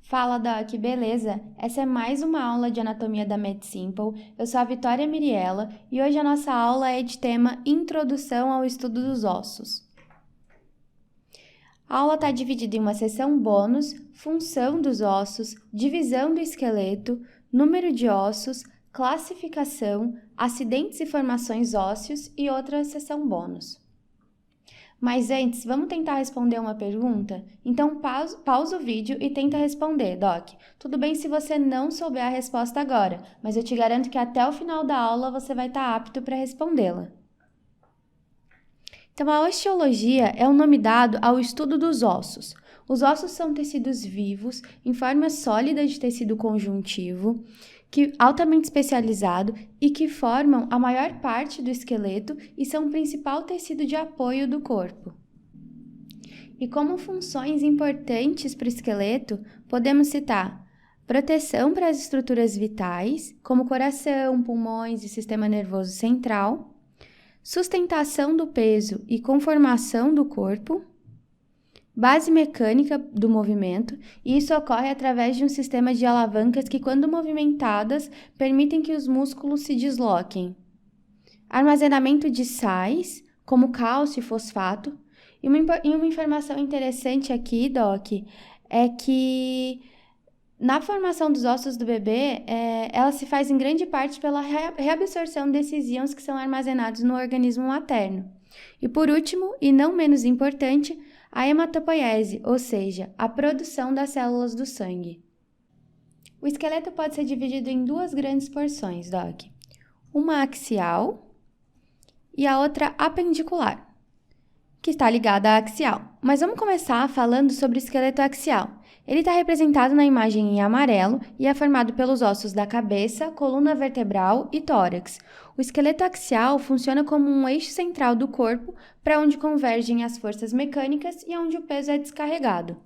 Fala, Doc, beleza? Essa é mais uma aula de anatomia da MedSimple. Eu sou a Vitória Miriela e hoje a nossa aula é de tema Introdução ao Estudo dos Ossos. A aula está dividida em uma seção bônus, função dos ossos, divisão do esqueleto, número de ossos, classificação, acidentes e formações ósseos e outra seção bônus. Mas antes, vamos tentar responder uma pergunta? Então pausa o vídeo e tenta responder, Doc. Tudo bem se você não souber a resposta agora, mas eu te garanto que até o final da aula você vai estar apto para respondê-la. Então, a osteologia é o nome dado ao estudo dos ossos. Os ossos são tecidos vivos, em forma sólida de tecido conjuntivo, altamente especializado e que formam a maior parte do esqueleto e são o principal tecido de apoio do corpo. E como funções importantes para o esqueleto, podemos citar proteção para as estruturas vitais, como coração, pulmões e sistema nervoso central, sustentação do peso e conformação do corpo, base mecânica do movimento, e isso ocorre através de um sistema de alavancas que, quando movimentadas, permitem que os músculos se desloquem. Armazenamento de sais, como cálcio e fosfato. E uma informação interessante aqui, Doc, é que na formação dos ossos do bebê, ela se faz em grande parte pela reabsorção desses íons que são armazenados no organismo materno. E por último, e não menos importante, a hematopoiese, ou seja, a produção das células do sangue. O esqueleto pode ser dividido em duas grandes porções, Doc. Uma axial e a outra apendicular, que está ligada à axial. Mas vamos começar falando sobre o esqueleto axial. Ele está representado na imagem em amarelo e é formado pelos ossos da cabeça, coluna vertebral e tórax. O esqueleto axial funciona como um eixo central do corpo para onde convergem as forças mecânicas e onde o peso é descarregado.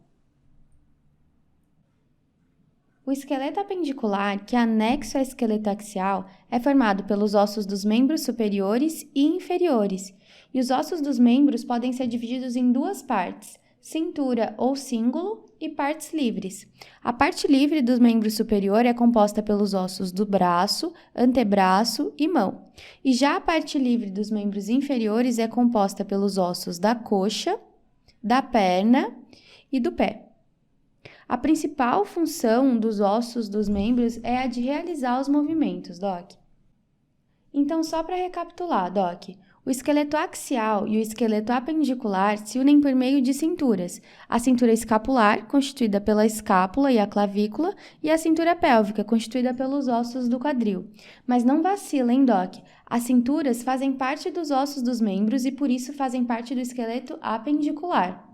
O esqueleto apendicular, que é anexo ao esqueleto axial, é formado pelos ossos dos membros superiores e inferiores, e os ossos dos membros podem ser divididos em duas partes, cintura ou cíngulo e partes livres. A parte livre dos membros superior é composta pelos ossos do braço, antebraço e mão. E já a parte livre dos membros inferiores é composta pelos ossos da coxa, da perna e do pé. A principal função dos ossos dos membros é a de realizar os movimentos, Doc. Então, só para recapitular, Doc, o esqueleto axial e o esqueleto apendicular se unem por meio de cinturas. A cintura escapular, constituída pela escápula e a clavícula, e a cintura pélvica, constituída pelos ossos do quadril. Mas não vacila, hein, Doc? As cinturas fazem parte dos ossos dos membros e por isso fazem parte do esqueleto apendicular.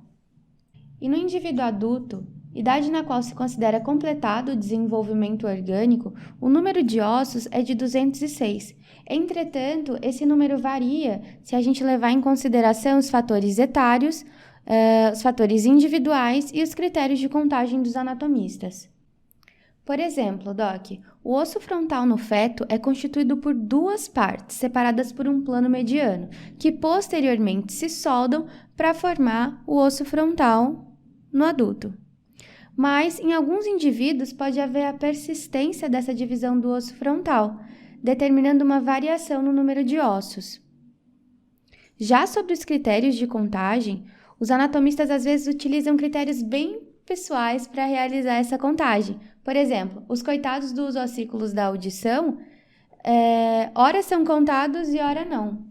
E no indivíduo adulto, idade na qual se considera completado o desenvolvimento orgânico, o número de ossos é de 206. Entretanto, esse número varia se a gente levar em consideração os fatores etários, os fatores individuais e os critérios de contagem dos anatomistas. Por exemplo, Doc, o osso frontal no feto é constituído por duas partes separadas por um plano mediano, que posteriormente se soldam para formar o osso frontal no adulto. Mas, em alguns indivíduos, pode haver a persistência dessa divisão do osso frontal, determinando uma variação no número de ossos. Já sobre os critérios de contagem, os anatomistas às vezes utilizam critérios bem pessoais para realizar essa contagem. Por exemplo, os coitados dos ossículos da audição, ora são contados e ora não.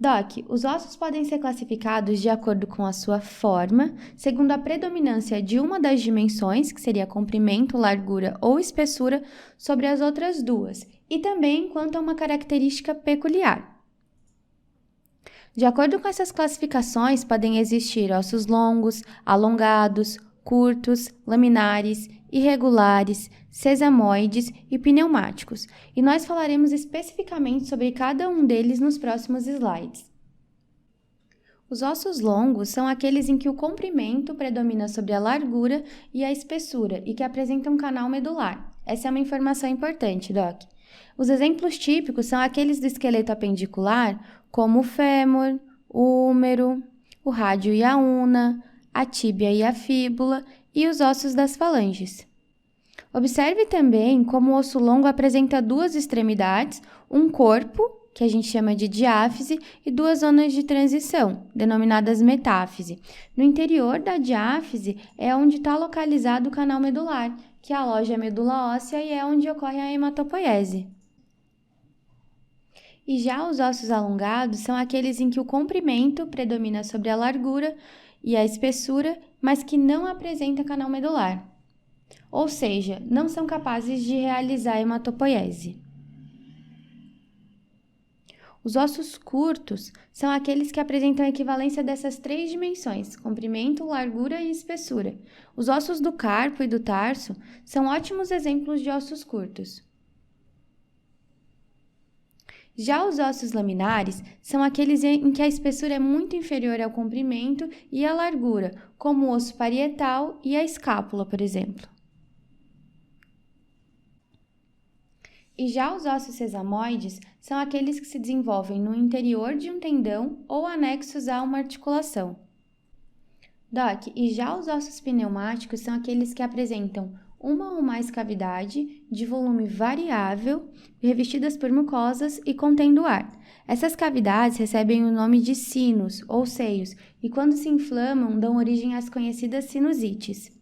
Doc, os ossos podem ser classificados de acordo com a sua forma, segundo a predominância de uma das dimensões, que seria comprimento, largura ou espessura, sobre as outras duas, e também quanto a uma característica peculiar. De acordo com essas classificações, podem existir ossos longos, alongados, curtos, laminares, irregulares, sesamoides e pneumáticos, e nós falaremos especificamente sobre cada um deles nos próximos slides. Os ossos longos são aqueles em que o comprimento predomina sobre a largura e a espessura e que apresentam um canal medular. Essa é uma informação importante, Doc. Os exemplos típicos são aqueles do esqueleto apendicular, como o fêmur, o húmero, o rádio e a una, a tíbia e a fíbula, e os ossos das falanges. Observe também como o osso longo apresenta duas extremidades, um corpo, que a gente chama de diáfise, e duas zonas de transição, denominadas metáfise. No interior da diáfise é onde está localizado o canal medular, que aloja a medula óssea e é onde ocorre a hematopoiese. E já os ossos alongados são aqueles em que o comprimento predomina sobre a largura e a espessura, mas que não apresenta canal medular. Ou seja, não são capazes de realizar hematopoiese. Os ossos curtos são aqueles que apresentam a equivalência dessas três dimensões, comprimento, largura e espessura. Os ossos do carpo e do tarso são ótimos exemplos de ossos curtos. Já os ossos laminares são aqueles em que a espessura é muito inferior ao comprimento e à largura, como o osso parietal e a escápula, por exemplo. E já os ossos sesamoides são aqueles que se desenvolvem no interior de um tendão ou anexos a uma articulação. Doc, e já os ossos pneumáticos são aqueles que apresentam uma ou mais cavidades de volume variável, revestidas por mucosas e contendo ar. Essas cavidades recebem o nome de sinos ou seios e, quando se inflamam, dão origem às conhecidas sinusites.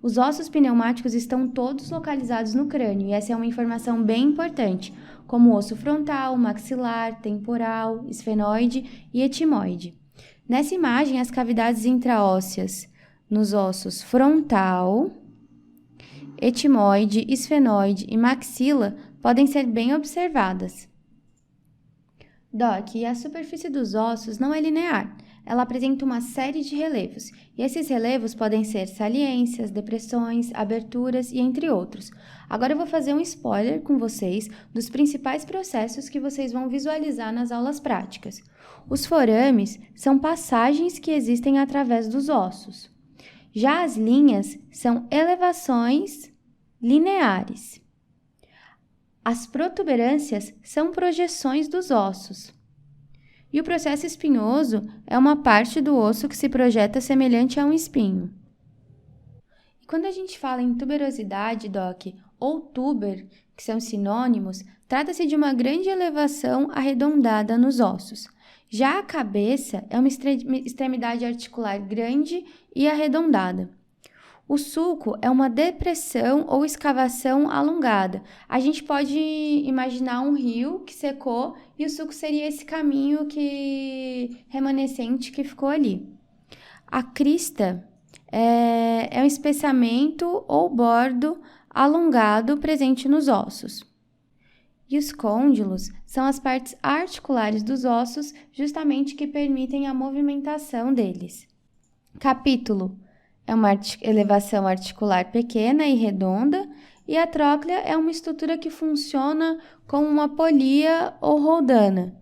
Os ossos pneumáticos estão todos localizados no crânio e essa é uma informação bem importante, como o osso frontal, maxilar, temporal, esfenoide e etimoide. Nessa imagem, as cavidades intraósseas nos ossos frontal, etimoide, esfenoide e maxila podem ser bem observadas. Doc, e a superfície dos ossos não é linear. Ela apresenta uma série de relevos, e esses relevos podem ser saliências, depressões, aberturas e entre outros. Agora eu vou fazer um spoiler com vocês dos principais processos que vocês vão visualizar nas aulas práticas. Os forames são passagens que existem através dos ossos. Já as linhas são elevações lineares. As protuberâncias são projeções dos ossos. E o processo espinhoso é uma parte do osso que se projeta semelhante a um espinho. E quando a gente fala em tuberosidade, Doc, ou tuber, que são sinônimos, trata-se de uma grande elevação arredondada nos ossos. Já a cabeça é uma extremidade articular grande e arredondada. O sulco é uma depressão ou escavação alongada. A gente pode imaginar um rio que secou e o sulco seria esse caminho remanescente que ficou ali. A crista é um espessamento ou bordo alongado presente nos ossos. E os côndilos são as partes articulares dos ossos, justamente que permitem a movimentação deles. Capítulo é uma elevação articular pequena e redonda, e a tróclea é uma estrutura que funciona como uma polia ou roldana.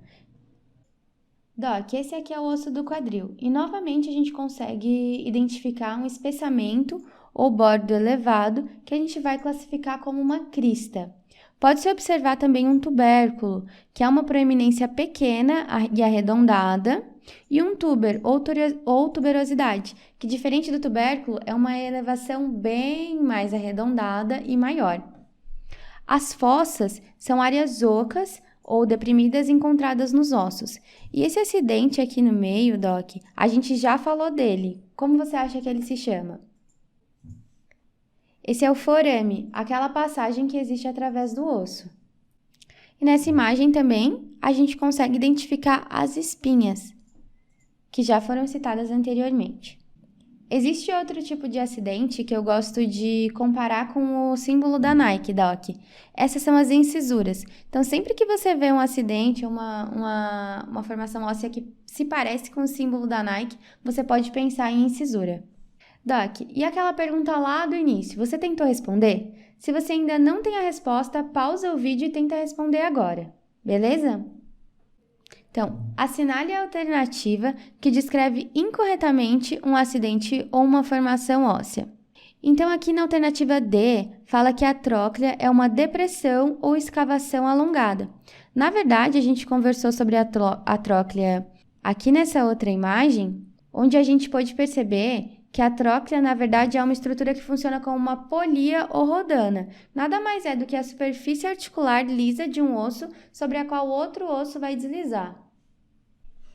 Doc, esse aqui é o osso do quadril, e novamente a gente consegue identificar um espessamento ou bordo elevado que a gente vai classificar como uma crista. Pode-se observar também um tubérculo, que é uma proeminência pequena e arredondada, e um tuber ou tuberosidade, que diferente do tubérculo é uma elevação bem mais arredondada e maior. As fossas são áreas ocas ou deprimidas encontradas nos ossos. E esse acidente aqui no meio, Doc, a gente já falou dele. Como você acha que ele se chama? Esse é o forame, aquela passagem que existe através do osso. E nessa imagem também a gente consegue identificar as espinhas, que já foram citadas anteriormente. Existe outro tipo de acidente que eu gosto de comparar com o símbolo da Nike, Doc. Essas são as incisuras. Então, sempre que você vê um acidente, uma formação óssea que se parece com o símbolo da Nike, você pode pensar em incisura. Doc, e aquela pergunta lá do início, você tentou responder? Se você ainda não tem a resposta, pausa o vídeo e tenta responder agora, beleza? Então, assinale a alternativa que descreve incorretamente um acidente ou uma formação óssea. Então, aqui na alternativa D, fala que a tróclea é uma depressão ou escavação alongada. Na verdade, a gente conversou sobre a tróclea aqui nessa outra imagem, onde a gente pode perceber que a tróclea, na verdade, é uma estrutura que funciona como uma polia ou rodana. Nada mais é do que a superfície articular lisa de um osso sobre a qual outro osso vai deslizar.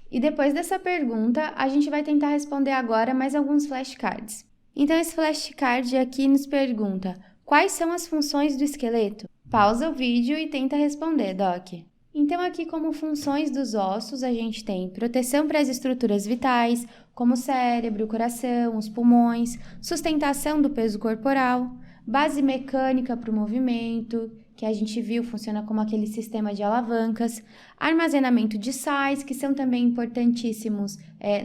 E depois dessa pergunta, a gente vai tentar responder agora mais alguns flashcards. Então, esse flashcard aqui nos pergunta: quais são as funções do esqueleto? Pausa o vídeo e tenta responder, Doc. Então, aqui como funções dos ossos, a gente tem proteção para as estruturas vitais, como o cérebro, o coração, os pulmões, sustentação do peso corporal, base mecânica para o movimento, que a gente viu funciona como aquele sistema de alavancas, armazenamento de sais, que são também importantíssimos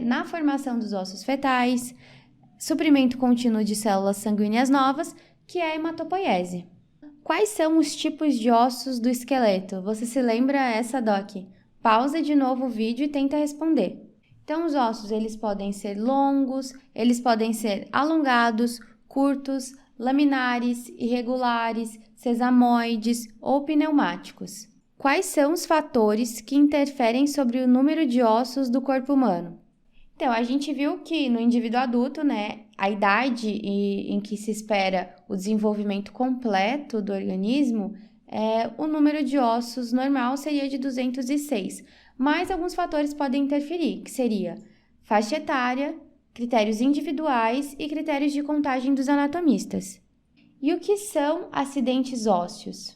na formação dos ossos fetais, suprimento contínuo de células sanguíneas novas, que é a hematopoiese. Quais são os tipos de ossos do esqueleto? Você se lembra essa, Doc? Pausa de novo o vídeo e tenta responder. Então, os ossos, eles podem ser longos, eles podem ser alongados, curtos, laminares, irregulares, sesamoides ou pneumáticos. Quais são os fatores que interferem sobre o número de ossos do corpo humano? Então, a gente viu que no indivíduo adulto, a idade em que se espera o desenvolvimento completo do organismo, o número de ossos normal seria de 206, mas alguns fatores podem interferir, que seria faixa etária, critérios individuais e critérios de contagem dos anatomistas. E o que são acidentes ósseos?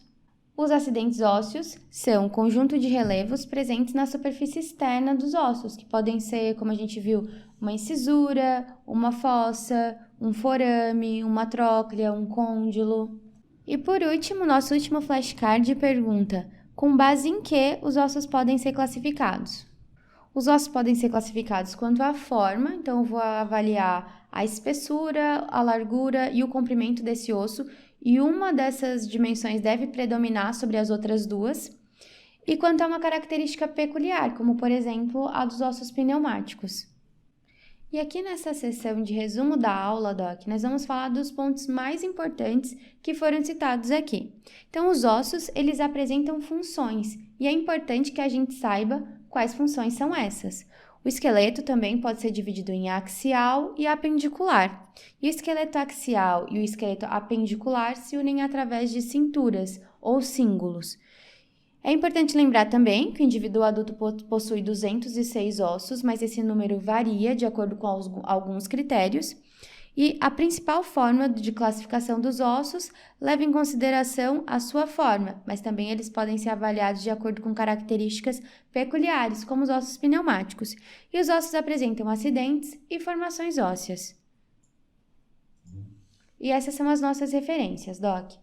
Os acidentes ósseos são um conjunto de relevos presentes na superfície externa dos ossos, que podem ser, como a gente viu, uma incisura, uma fossa, um forame, uma tróclea, um côndilo. E por último, nosso último flashcard pergunta: com base em que os ossos podem ser classificados? Os ossos podem ser classificados quanto à forma, então eu vou avaliar a espessura, a largura e o comprimento desse osso, e uma dessas dimensões deve predominar sobre as outras duas, e quanto a uma característica peculiar, como por exemplo a dos ossos pneumáticos. E aqui nessa sessão de resumo da aula, Doc, nós vamos falar dos pontos mais importantes que foram citados aqui. Então, os ossos, eles apresentam funções, e é importante que a gente saiba quais funções são essas. O esqueleto também pode ser dividido em axial e apendicular. E o esqueleto axial e o esqueleto apendicular se unem através de cinturas ou cíngulos. É importante lembrar também que o indivíduo adulto possui 206 ossos, mas esse número varia de acordo com alguns critérios. E a principal forma de classificação dos ossos leva em consideração a sua forma, mas também eles podem ser avaliados de acordo com características peculiares, como os ossos pneumáticos. E os ossos apresentam acidentes e formações ósseas. E essas são as nossas referências, Doc.